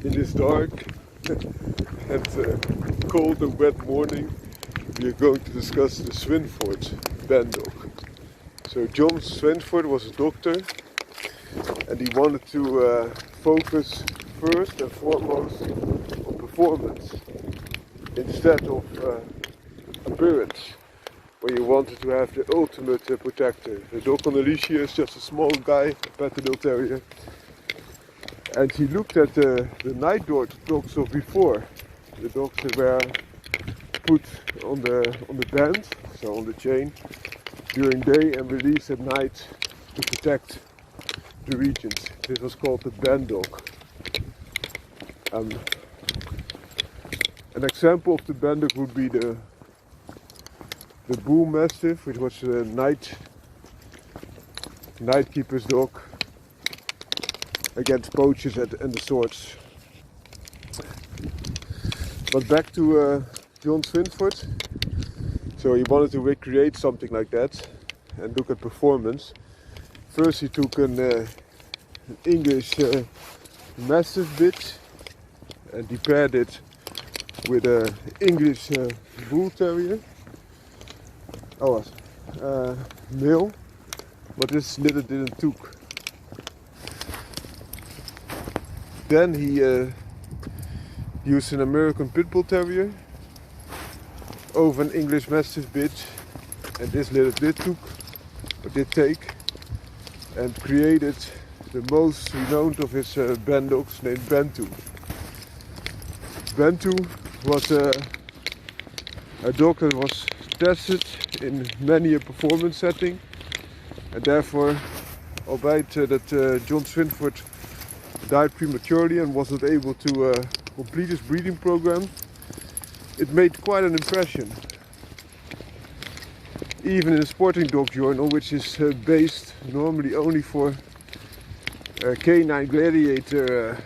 In this dark and cold and wet morning, we are going to discuss the Swinford Bandogge. So John Swinford was a doctor, and he wanted to focus first and foremost on performance instead of appearance, where you wanted to have the ultimate protector. The dog on the leash here is just a small guy, a Bandogge terrier. And he looked at the night dogs of before, the dogs that were put on the band, so on the chain, during day and released at night to protect the regions. This was called the Bandogge. An example of the Bandogge would be the bull Mastiffss, which was a night keeper's dog against poachers and the swords. But back to John Swinford. So he wanted to recreate something like that and look at performance. First he took an English Mastiffss bitch and he paired it with an English bull terrier. Male, but this little didn't took. Then he used an American Pit Bull Terrier over an English Mastiff bitch, and this little did take, and created the most renowned of his Bandogges named Bantu. Bantu was a dog that was tested in many a performance setting, and therefore, albeit that John Swinford died prematurely and was not able to complete his breeding program, it made quite an impression. Even in a sporting dog journal, which is based normally only for canine gladiator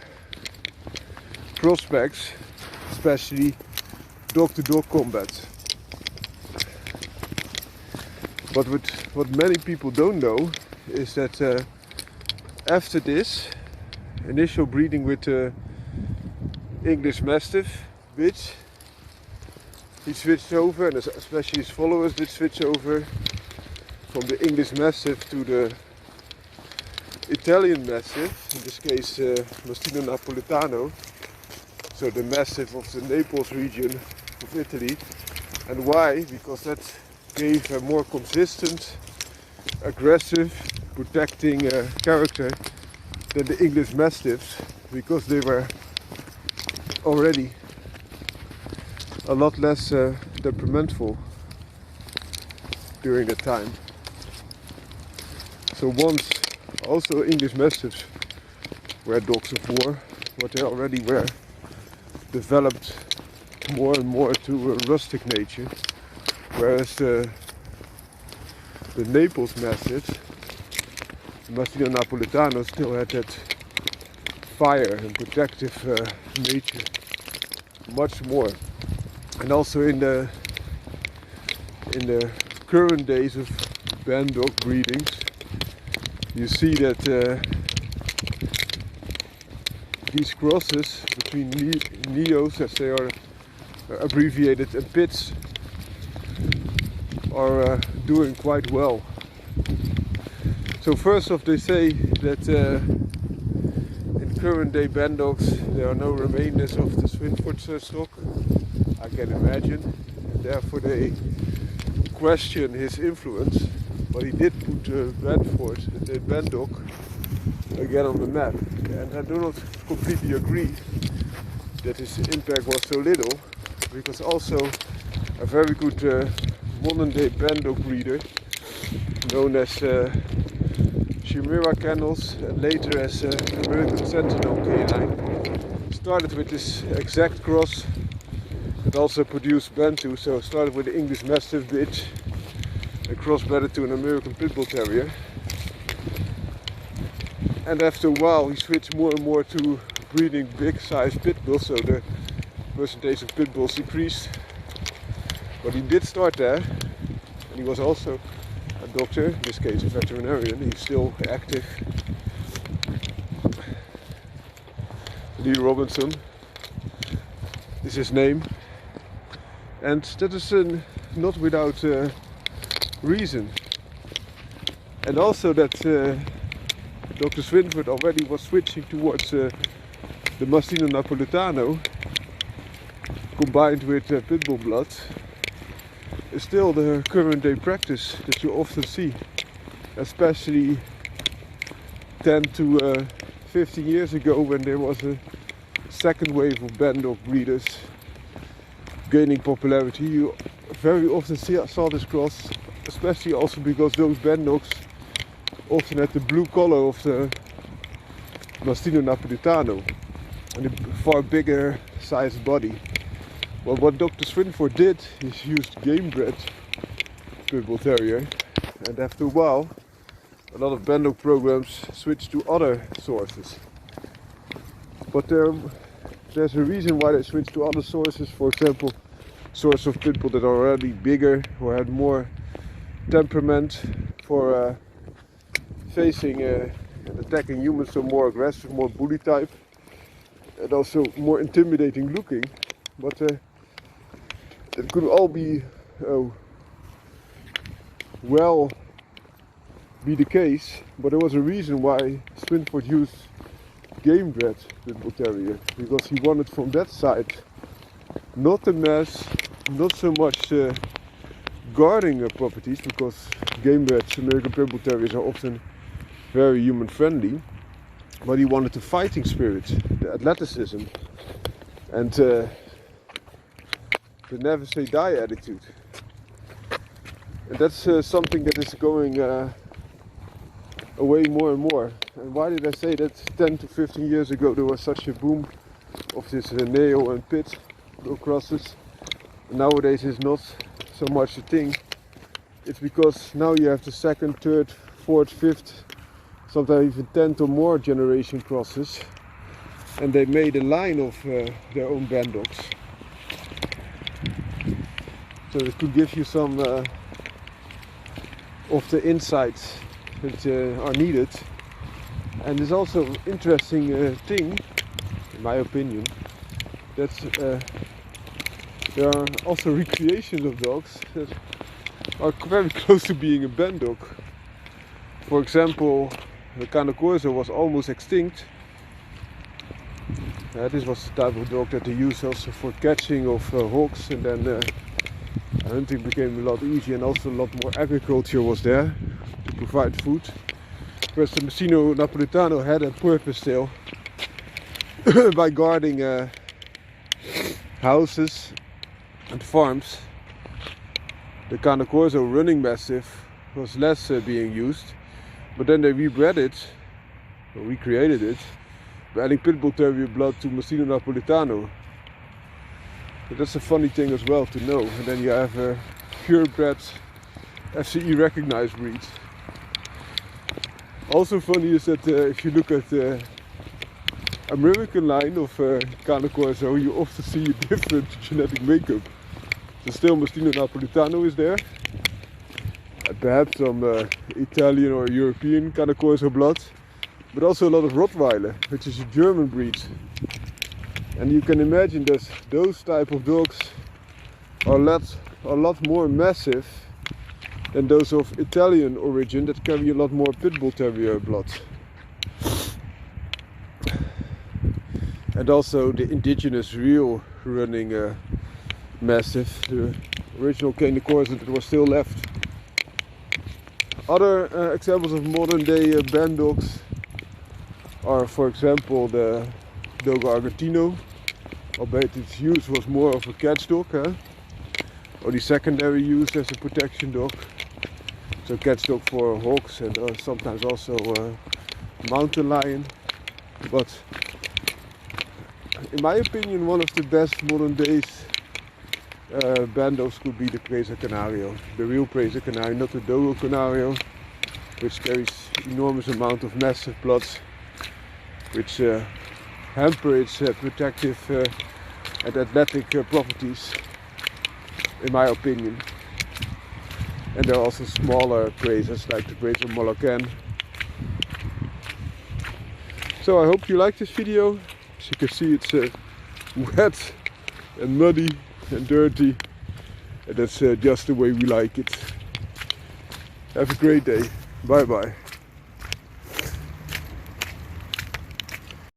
prospects, especially dog-to-dog combat. But what many people don't know is that after this initial breeding with the English Mastiff bitch, he switched over, and especially his followers did switch over from the English Mastiff to the Italian Mastiff, in this case Mastiffss Napoletano, so the Mastiff of the Naples region of Italy. And why? Because that gave a more consistent, aggressive, protecting character than the English Mastiffs, because they were already a lot less temperamental during that time. So once also English Mastiffs were dogs of war, but they already were developed more and more to a rustic nature, whereas the Naples Mastiffs, Mastiffss Napoletano, still had that fire and protective nature much more. And also in the current days of Bandogge breedings, you see that these crosses between Neos, as they are abbreviated, and Pits are doing quite well. So first off, they say that in current day Bandogges there are no remainders of the Swinford stock. I can imagine, and therefore they question his influence, but he did put the Bandogge again on the map, and I do not completely agree that his impact was so little, because also a very good modern day Bandogge breeder known as Chimera Kennels and later as American Sentinel Canine started with this exact cross that also produced Bantu. So started with the English Mastiff bitch and crossbred to an American Pit Bull Terrier, and after a while he switched more and more to breeding big sized pit bulls, so the percentage of pit bulls increased. But he did start there, and he was also a doctor, in this case a veterinarian. He's still active. And Lee Robinson is his name, and that is not without reason. And also that Dr. Swinford already was switching towards the Mastino Napoletano combined with pit bull blood is still the current day practice that you often see, especially 10 to 15 years ago, when there was a second wave of Bandogge breeders gaining popularity. You very often saw this cross, especially also because those Bandogges often had the blue color of the Mastino Napoletano and a far bigger sized body. Well, what Dr. Swinford did is used game bred pit bull terrier, and after a while a lot of Bandogge programs switched to other sources. But there's a reason why they switched to other sources. For example, sources of pit bull that are already bigger or had more temperament for facing and attacking humans, so more aggressive, more bully type, and also more intimidating looking. But it could all be well be the case, but there was a reason why Swinford used game bred pit bull terrier, because he wanted from that side not the mass, not so much guarding properties, because game bred American pit bull terriers are often very human friendly, but he wanted the fighting spirit, the athleticism, and the never say die attitude. And that's something that is going away more and more. And why did I say that 10 to 15 years ago there was such a boom of this neo and pit bull crosses? Nowadays it's not so much a thing. It's because now you have the second, third, fourth, fifth, sometimes even 10th or more generation crosses, and they made a line of their own Bandogges. So it could give you some of the insights that are needed. And it's also an interesting thing, in my opinion, that there are also recreations of dogs that are very close to being a Bandogge. For example, the Cane Corso was almost extinct. This was the type of dog that they used also for catching of hawks, and then hunting became a lot easier, and also a lot more agriculture was there to provide food. Whereas the Mastino Napoletano had a purpose still by guarding houses and farms. The Cane Corso running Mastiff was less being used, but then they rebred it, or recreated it, by adding pit bull terrier blood to Mastino Napoletano. But that's a funny thing as well to know. And then you have a purebred FCE recognized breed. Also funny is that if you look at the American line of Cane Corso, you often see a different genetic makeup. So still Mastino Napoletano is there, and perhaps some Italian or European Cane Corso blood, but also a lot of Rottweiler, which is a German breed. And you can imagine that those type of dogs are a lot more massive than those of Italian origin that carry a lot more pit bull terrier blood. And also the indigenous real running Mastiff, the original Cane Corso that was still left. Other examples of modern day Bandogges are, for example, the Dogo Argentino, albeit its use was more of a catch dog, or the secondary use as a protection dog. So catch dog for hawks and sometimes also mountain lion. But in my opinion, one of the best modern days Bandogges could be the Presa Canario, the real Presa Canario, not the Dogo Canario, which carries enormous amount of massive bloods, which hamper its protective and athletic properties, in my opinion. And there are also smaller Presas like the Presa Molocan. So I hope you liked this video. As you can see, it's wet and muddy and dirty, and that's just the way we like it. Have a great day. Bye bye.